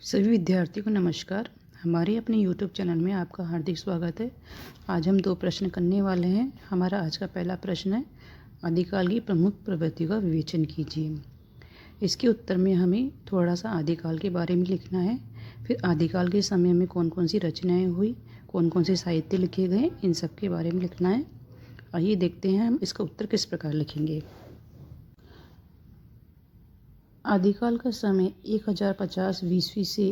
सभी विद्यार्थियों को नमस्कार। हमारे अपने YouTube चैनल में आपका हार्दिक स्वागत है। आज हम 2 प्रश्न करने वाले हैं। हमारा आज का पहला प्रश्न है, आदिकाल की प्रमुख प्रवृत्तियों का विवेचन कीजिए। इसके उत्तर में हमें थोड़ा सा आदिकाल के बारे में लिखना है। फिर आदिकाल के समय में कौन कौन सी रचनाएँ हुई, कौन कौन से साहित्य लिखे गए, इन सब के बारे में लिखना है। आइए देखते हैं हम इसका उत्तर किस प्रकार लिखेंगे। आदिकाल का समय 1050 ईस्वी से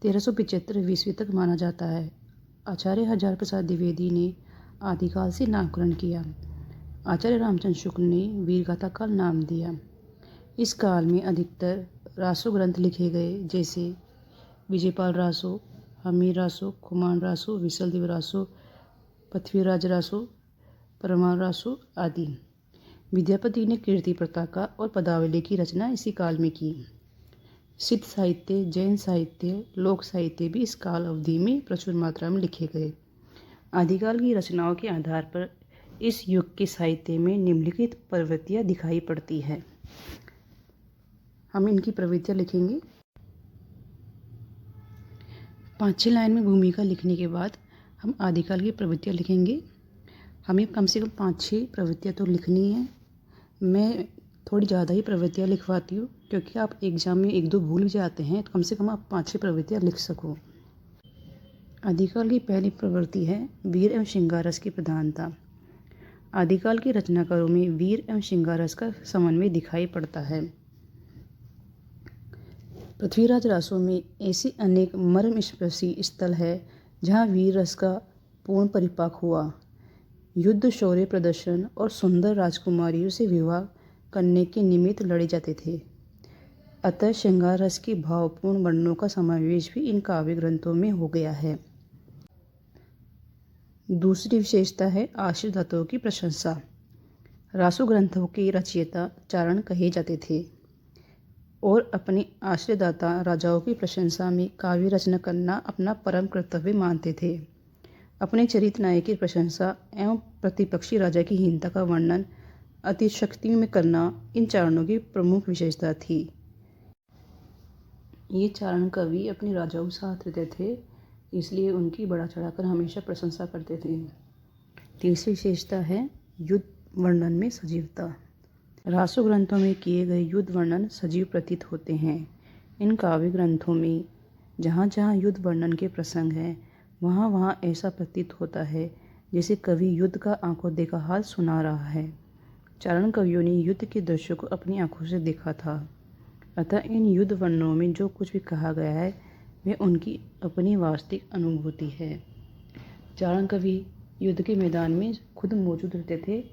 1375 ईस्वी तक माना जाता है। आचार्य हजार प्रसाद द्विवेदी ने आदिकाल से नामकरण किया। आचार्य रामचंद्र शुक्ल ने वीरगाथा काल नाम दिया। इस काल में अधिकतर रासो ग्रंथ लिखे गए, जैसे विजयपाल रासो, हमीर रासो, खुमान रासो, विशलदेव रासो, पृथ्वीराज रासो, परमार रासो आदि। विद्यापति ने कीर्ति पताका और पदावली की रचना इसी काल में की। सिद्ध साहित्य, जैन साहित्य, लोक साहित्य भी इस काल अवधि में प्रचुर मात्रा में लिखे गए। आदिकाल की रचनाओं के आधार पर इस युग के साहित्य में निम्नलिखित प्रवृत्तियां दिखाई पड़ती है। हम इनकी प्रवृत्तियां लिखेंगे। 5-6 लाइन में भूमिका लिखने के बाद हम आदिकाल की प्रवृत्तियां लिखेंगे। हमें कम से कम 5-6 प्रवृत्तियां तो लिखनी है। मैं थोड़ी ज़्यादा ही प्रवृत्तियाँ लिखवाती हूँ, क्योंकि आप एग्ज़ाम में 1-2 भूल भी जाते हैं, तो कम से कम आप 5-6 प्रवृत्तियाँ लिख सको। आदिकाल की पहली प्रवृत्ति है वीर एवं श्रृंगार रस की प्रधानता। आदिकाल के रचनाकारों में वीर एवं श्रृंगार रस का समन्वय दिखाई पड़ता है। पृथ्वीराज रासों में ऐसी अनेक मर्मस्पर्शी स्थल है जहाँ वीर रस का पूर्ण परिपाक हुआ। युद्ध, शौर्य प्रदर्शन और सुंदर राजकुमारियों से विवाह करने के निमित्त लड़े जाते थे। अतः श्रृंगार रस के भावपूर्ण वर्णनों का समावेश भी इन काव्य ग्रंथों में हो गया है। दूसरी विशेषता है आश्रयदाताओं की प्रशंसा। रासो ग्रंथों के रचयिता चारण कहे जाते थे और अपने आश्रयदाता राजाओं की प्रशंसा में काव्य रचना करना अपना परम कर्तव्य मानते थे। अपने चरित्र नायक की प्रशंसा एवं प्रतिपक्षी राजा की हीनता का वर्णन अतिशक्ति में करना इन चारणों की प्रमुख विशेषता थी। ये चारण कवि अपने राजाओं के साथ रहते थे, इसलिए उनकी बढ़ा चढ़ाकर हमेशा प्रशंसा करते थे। तीसरी विशेषता है युद्ध वर्णन में सजीवता। रासो ग्रंथों में किए गए युद्ध वर्णन सजीव प्रतीत होते हैं। इन काव्य ग्रंथों में जहाँ जहाँ युद्ध वर्णन के प्रसंग हैं, वहाँ वहाँ ऐसा प्रतीत होता है जैसे कवि युद्ध का आंखों देखा हाल सुना रहा है। चारण कवियों ने युद्ध के दृश्यों को अपनी आंखों से देखा था, अतः इन युद्ध वर्णनों में जो कुछ भी कहा गया है वह उनकी अपनी वास्तविक अनुभूति है। चारण कवि युद्ध के मैदान में खुद मौजूद रहते थे,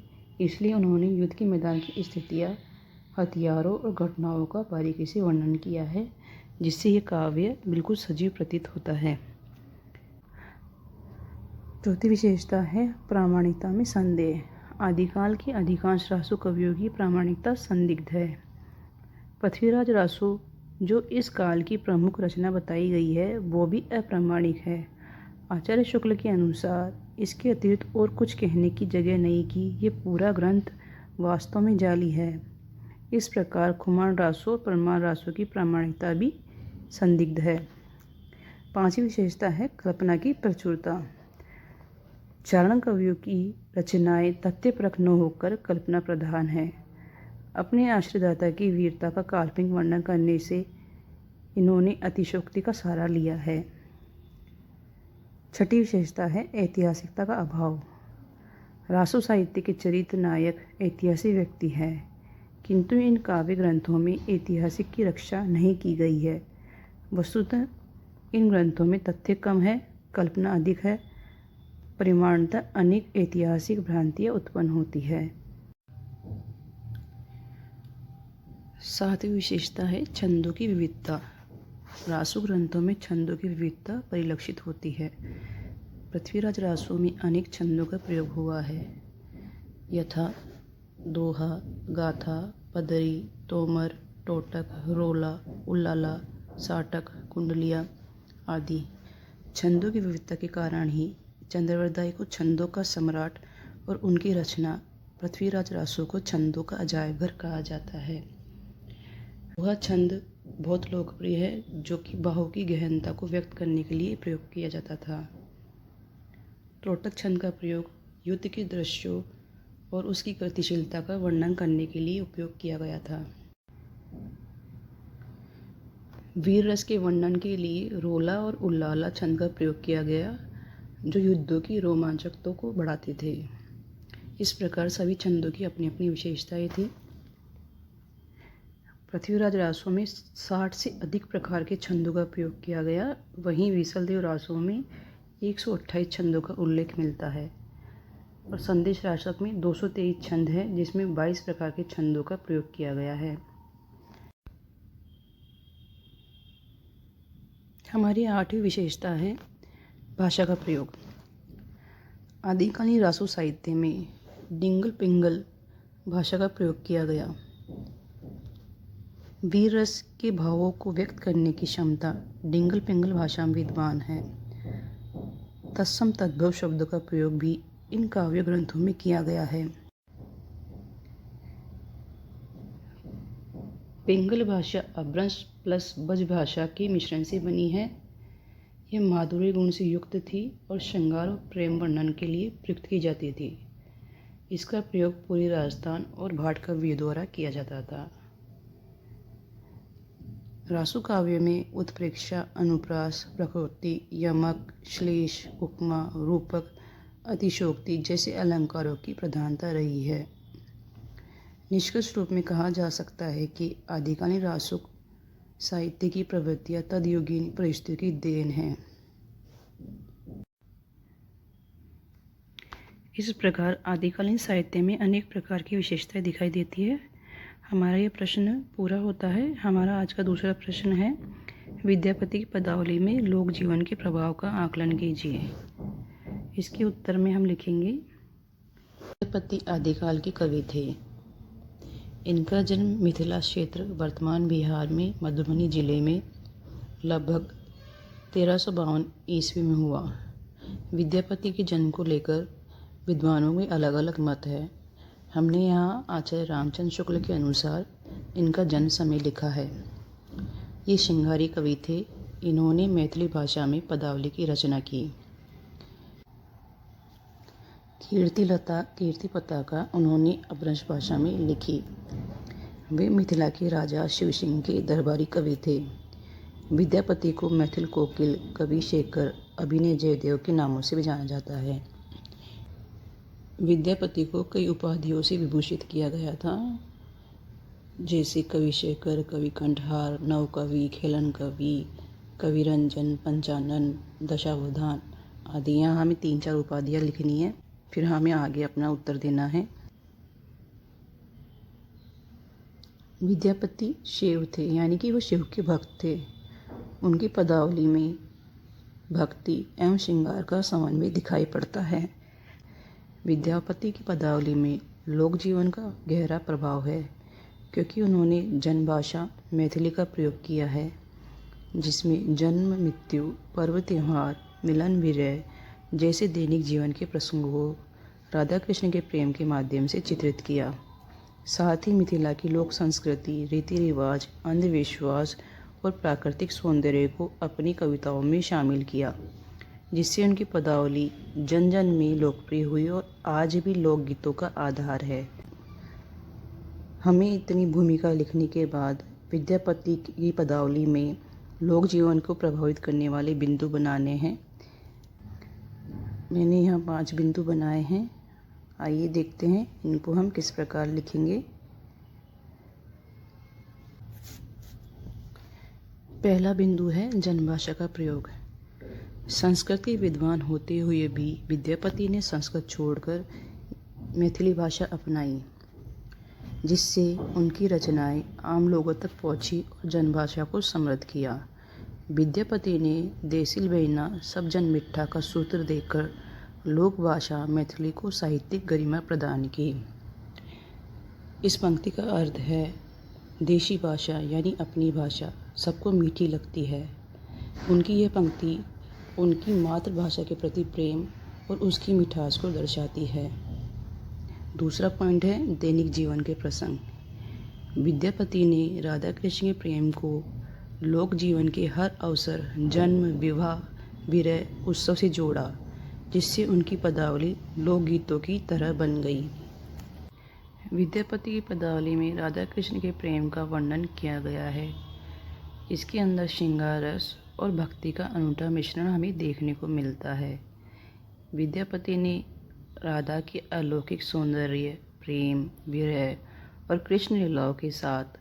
इसलिए उन्होंने युद्ध के मैदान की स्थितियाँ, हथियारों और घटनाओं का बारीकी से वर्णन किया है, जिससे यह काव्य बिल्कुल सजीव प्रतीत होता है। चौथी विशेषता है प्रामाणिकता में संदेह। आदिकाल के अधिकांश रासो कवियों की प्रामाणिकता संदिग्ध है। पृथ्वीराज रासो, जो इस काल की प्रमुख रचना बताई गई है, वो भी अप्रामाणिक है। आचार्य शुक्ल के अनुसार इसके अतिरिक्त और कुछ कहने की जगह नहीं कि ये पूरा ग्रंथ वास्तव में जाली है। इस प्रकार खुमान रासो और परमार रासो की प्रामाणिकता भी संदिग्ध है। पांचवी विशेषता है कल्पना की प्रचुरता। चारण कवियों की रचनाएं तथ्यपरक न होकर कल्पना प्रधान है। अपने आश्रयदाता की वीरता का काल्पनिक वर्णन करने से इन्होंने अतिशयोक्ति का सहारा लिया है। छठी विशेषता है ऐतिहासिकता का अभाव। रासो साहित्य के चरित्र नायक ऐतिहासिक व्यक्ति है, किंतु इन काव्य ग्रंथों में ऐतिहासिक की रक्षा नहीं की गई है। वस्तुतः इन ग्रंथों में तथ्य कम है, कल्पना अधिक है, परिमाणतः अनेक ऐतिहासिक भ्रांतियाँ उत्पन्न होती है। सातवीं विशेषता है छंदों की विविधता। रासो ग्रंथों में छंदों की विविधता परिलक्षित होती है। पृथ्वीराज रासो में अनेक छंदों का प्रयोग हुआ है, यथा दोहा, गाथा, पदरी, तोमर, टोटक, रोला, उल्लाला, साटक, कुंडलिया आदि। छंदों की विविधता के कारण ही चंद्रवरदाई को छंदों का सम्राट और उनकी रचना पृथ्वीराज रासो को छंदों का अजायब घर कहा जाता है। वह छंद बहुत लोकप्रिय है, जो कि भावों की गहनता को व्यक्त करने के लिए प्रयोग किया जाता था। त्रोटक छंद का प्रयोग युद्ध के दृश्यों और उसकी गतिशीलता का वर्णन करने के लिए उपयोग किया गया था। वीर रस के वर्णन के लिए रोला और उल्लाला छंद का प्रयोग किया गया, जो युद्धों की रोमांचकता को बढ़ाते थे। इस प्रकार सभी छंदों की अपनी अपनी विशेषताएं थी। पृथ्वीराज रासों में 60 से अधिक प्रकार के छंदों का प्रयोग किया गया, वहीं विसलदेव रासों में 128 छंदों का उल्लेख मिलता है और संदेश रासक में 223 छंद है, जिसमें 22 प्रकार के छंदों का प्रयोग किया गया है। हमारी 8वीं विशेषता है भाषा का प्रयोग। आदिकालीन रासो साहित्य में डिंगल पिंगल भाषा का प्रयोग किया गया। वीर रस के भावों को व्यक्त करने की क्षमता डिंगल पिंगल भाषा में विद्वान है। तत्सम तद्भव शब्दों का प्रयोग भी इन काव्य ग्रंथों में किया गया है। पिंगल भाषा अभ्रंश प्लस ब्रज भाषा के मिश्रण से बनी है। यह माधुर्य गुण से युक्त थी और श्रृंगार और प्रेम वर्णन के लिए प्रयुक्त की जाती थी। इसका प्रयोग पूरी राजस्थान और भाट कवियों द्वारा किया जाता था। रासु काव्य में उत्प्रेक्षा, अनुप्रास, प्रकृति, यमक, श्लेष, उपमा, रूपक, अतिशोक्ति जैसे अलंकारों की प्रधानता रही है। निष्कर्ष रूप में कहा जा सकता है कि आदिकालीन रासु साहित्य की प्रवृत्तियां तदयुगीन परिस्थितियों की देन है। इस प्रकार आदिकालीन साहित्य में अनेक प्रकार की विशेषताएं दिखाई देती है। हमारा ये प्रश्न पूरा होता है। हमारा आज का दूसरा प्रश्न है, विद्यापति की पदावली में लोक जीवन के प्रभाव का आकलन कीजिए। इसके उत्तर में हम लिखेंगे, विद्यापति आदिकाल के कवि थे। इनका जन्म मिथिला क्षेत्र वर्तमान बिहार में मधुबनी जिले में लगभग 1352 ईस्वी में हुआ। विद्यापति के जन्म को लेकर विद्वानों में अलग अलग मत है। हमने यहाँ आचार्य रामचंद्र शुक्ल के अनुसार इनका जन्म समय लिखा है। ये श्रृंगारी कवि थे। इन्होंने मैथिली भाषा में पदावली की रचना की। कीर्ति पताका उन्होंने अपभ्रंश भाषा में लिखी। वे मिथिला के राजा शिवसिंह के दरबारी कवि थे। विद्यापति को मैथिल कोकिल, कवि शेखर, अभिनय जयदेव के नामों से भी जाना जाता है। विद्यापति को कई उपाधियों से विभूषित किया गया था, जैसे कवि शेखर, कवि कंठहार, नवकवि, खेलन कवि, कवि रंजन, पंचानन, दशावधान आदि। यहाँ हमें 3-4 उपाधियाँ लिखनी है, फिर हमें आगे अपना उत्तर देना है। विद्यापति शिव थे, यानी कि वो शिव के भक्त थे। उनकी पदावली में भक्ति एवं श्रृंगार का समन्वय दिखाई पड़ता है। विद्यापति की पदावली में लोक जीवन का गहरा प्रभाव है, क्योंकि उन्होंने जनभाषा मैथिली का प्रयोग किया है, जिसमें जन्म, मृत्यु, पर्व, त्योहार, मिलन, विरह जैसे दैनिक जीवन के प्रसंगों को राधा कृष्ण के प्रेम के माध्यम से चित्रित किया। साथ ही मिथिला की लोक संस्कृति, रीति रिवाज, अंधविश्वास और प्राकृतिक सौंदर्य को अपनी कविताओं में शामिल किया, जिससे उनकी पदावली जन जन में लोकप्रिय हुई और आज भी लोकगीतों का आधार है। हमें इतनी भूमिका लिखने के बाद विद्यापति की पदावली में लोक जीवन को प्रभावित करने वाले बिंदु बनाने हैं। मैंने यहाँ 5 बिंदु बनाए हैं। आइए देखते हैं इनको हम किस प्रकार लिखेंगे। पहला बिंदु है जनभाषा का प्रयोग। संस्कृत के विद्वान होते हुए भी विद्यापति ने संस्कृत छोड़कर मैथिली भाषा अपनाई, जिससे उनकी रचनाएं आम लोगों तक पहुंची और जनभाषा को समृद्ध किया। विद्यापति ने देसिल बहिना सब जन मिट्ठा का सूत्र देकर लोक भाषा मैथिली को साहित्यिक गरिमा प्रदान की। इस पंक्ति का अर्थ है, देशी भाषा यानी अपनी भाषा सबको मीठी लगती है। उनकी यह पंक्ति उनकी मातृभाषा के प्रति प्रेम और उसकी मिठास को दर्शाती है। दूसरा पॉइंट है दैनिक जीवन के प्रसंग। विद्यापति ने राधा कृष्ण के प्रेम को लोक जीवन के हर अवसर, जन्म, विवाह, विरह, उत्सव से जोड़ा, जिससे उनकी पदावली लोकगीतों की तरह बन गई। विद्यापति की पदावली में राधा कृष्ण के प्रेम का वर्णन किया गया है। इसके अंदर श्रृंगार रस और भक्ति का अनूठा मिश्रण हमें देखने को मिलता है। विद्यापति ने राधा के अलौकिक सौंदर्य, प्रेम, विरह और कृष्ण लीलाओं के साथ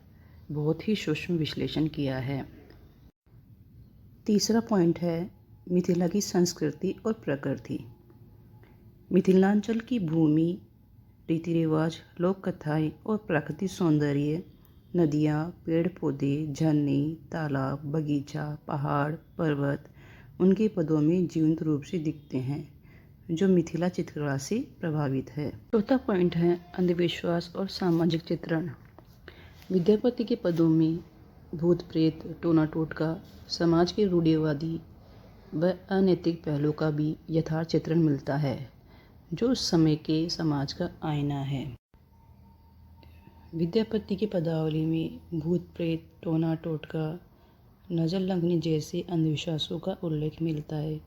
बहुत ही सूक्ष्म विश्लेषण किया है। तीसरा पॉइंट है मिथिला की संस्कृति और प्रकृति। मिथिलांचल की भूमि, रीति रिवाज, लोक कथाएँ और प्राकृतिक सौंदर्य, नदियाँ, पेड़ पौधे, झरने, तालाब, बगीचा, पहाड़, पर्वत उनके पदों में जीवंत रूप से दिखते हैं, जो मिथिला चित्रकला से प्रभावित है। चौथा पॉइंट है अंधविश्वास और सामाजिक चित्रण। विद्यापति के पदों में भूत प्रेत, टोना टोटका, समाज के रूढ़िवादी व अनैतिक पहलू का भी यथार्थ चित्रण मिलता है, जो उस समय के समाज का आईना है। विद्यापति की पदावली में भूत प्रेत, टोना टोटका, नज़र लगने जैसे अंधविश्वासों का उल्लेख मिलता है।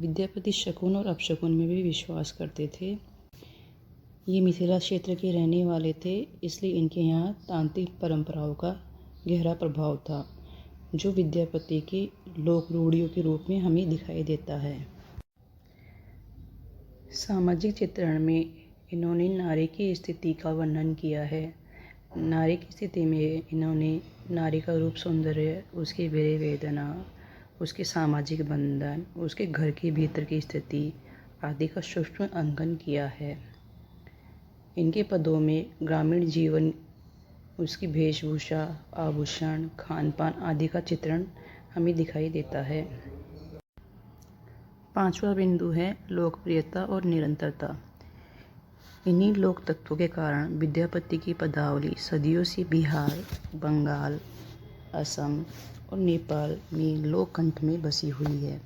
विद्यापति शकुन और अपशकुन में भी विश्वास करते थे। ये मिथिला क्षेत्र के रहने वाले थे, इसलिए इनके यहाँ तांत्रिक परंपराओं का गहरा प्रभाव था, जो विद्यापति के लोक रूढ़ियों के रूप में हमें दिखाई देता है। सामाजिक चित्रण में इन्होंने नारी की स्थिति का वर्णन किया है। नारी की स्थिति में इन्होंने नारी का रूप, सौंदर्य, उसकी वीर्य वेदना, उसके सामाजिक बंधन, उसके घर के भीतर की स्थिति आदि का सूक्ष्म अंकन किया है। इनके पदों में ग्रामीण जीवन, उसकी वेशभूषा, आभूषण, खान पान आदि का चित्रण हमें दिखाई देता है। पांचवा बिंदु है लोकप्रियता और निरंतरता। इन्हीं लोक तत्वों के कारण विद्यापति की पदावली सदियों से बिहार, बंगाल, असम और नेपाल में लोक कंठ में बसी हुई है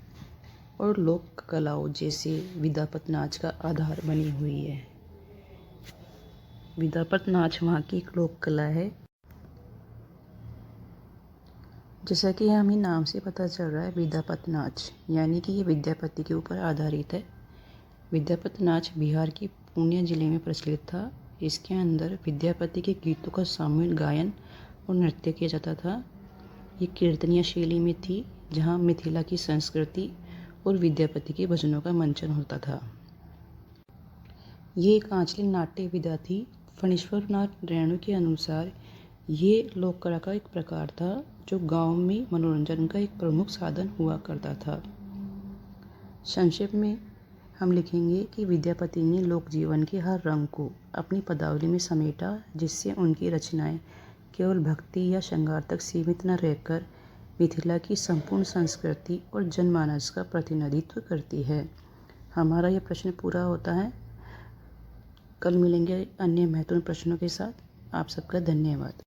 और लोक कलाओं जैसे विद्यापत नाच का आधार बनी हुई है। विद्यापत नाच वहाँ की एक लोक कला है। जैसा कि हमें नाम से पता चल रहा है, विद्यापत नाच यानी कि ये विद्यापति के ऊपर आधारित है। विद्यापत नाच बिहार के पूर्णिया जिले में प्रचलित था। इसके अंदर विद्यापति के गीतों का सामूहिक गायन और नृत्य किया जाता था। ये कीर्तनीय शैली में थी, जहाँ मिथिला की संस्कृति और विद्यापति के भजनों का मंचन होता था। ये एक आंचलिक नाट्य विधा थी। फणीश्वर नाथ रेणु के अनुसार ये लोक कला का एक प्रकार था, जो गांव में मनोरंजन का एक प्रमुख साधन हुआ करता था। संक्षेप में हम लिखेंगे कि विद्यापति ने लोक जीवन के हर रंग को अपनी पदावली में समेटा, जिससे उनकी रचनाएं केवल भक्ति या श्रृंगार तक सीमित न रहकर मिथिला की संपूर्ण संस्कृति और जनमानस का प्रतिनिधित्व करती है। हमारा यह प्रश्न पूरा होता है। कल मिलेंगे अन्य महत्वपूर्ण प्रश्नों के साथ। आप सबका धन्यवाद।